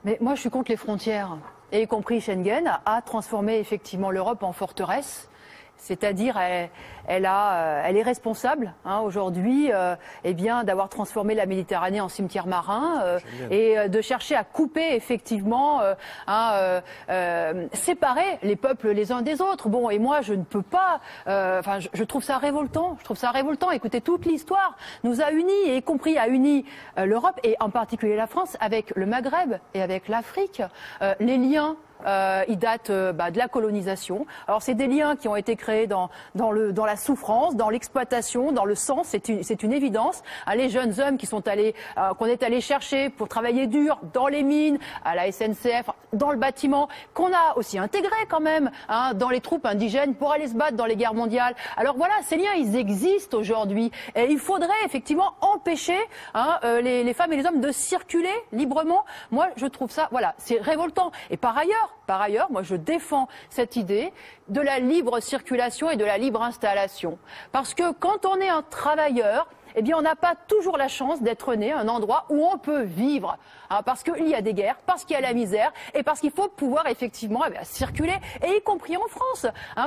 Mais moi, je suis contre les frontières, et y compris Schengen a transformé effectivement l'Europe en forteresse. C'est-à-dire, elle est responsable aujourd'hui, d'avoir transformé la Méditerranée en cimetière marin et de chercher à couper effectivement, séparer les peuples les uns des autres. Bon, et moi, je ne peux pas. Je trouve ça révoltant. Je trouve ça révoltant. Écoutez, toute l'histoire nous a unis, et y compris a uni l'Europe et en particulier la France avec le Maghreb et avec l'Afrique. Les liens. Ils datent de la colonisation. Alors c'est des liens qui ont été créés dans la souffrance, dans l'exploitation, dans le sang, c'est une évidence. Les jeunes hommes qu'on est allé chercher pour travailler dur dans les mines, à la SNCF, dans le bâtiment, qu'on a aussi intégré quand même dans les troupes indigènes pour aller se battre dans les guerres mondiales. Alors voilà, ces liens, ils existent aujourd'hui. Et il faudrait effectivement empêcher les femmes et les hommes de circuler librement. Moi, je trouve ça, voilà, c'est révoltant. Et par ailleurs, moi je défends cette idée de la libre circulation et de la libre installation. Parce que quand on est un travailleur, eh bien on n'a pas toujours la chance d'être né à un endroit où on peut vivre. Parce qu'il y a des guerres, parce qu'il y a la misère et parce qu'il faut pouvoir effectivement circuler, et y compris en France.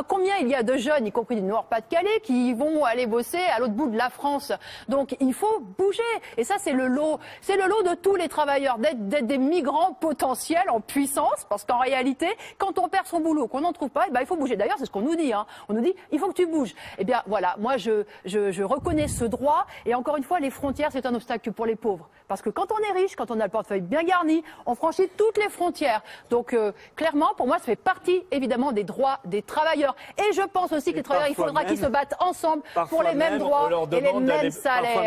Combien il y a de jeunes, y compris du Nord-Pas-de-Calais, qui vont aller bosser à l'autre bout de la France. Donc il faut bouger. Et ça, c'est le lot de tous les travailleurs, d'être des migrants potentiels en puissance, parce qu'en réalité, quand on perd son boulot, qu'on n'en trouve pas, il faut bouger. D'ailleurs, c'est ce qu'on nous dit. On nous dit, il faut que tu bouges. Eh bien voilà, moi je reconnais ce droit. Et encore une fois, les frontières, c'est un obstacle pour les pauvres. Parce que quand on est riche, quand on a le portefeuille bien garni, on franchit toutes les frontières. Donc clairement, pour moi, ça fait partie évidemment des droits des travailleurs. Et je pense aussi que les travailleurs, il faudra qu'ils se battent ensemble pour les mêmes droits et les mêmes salaires.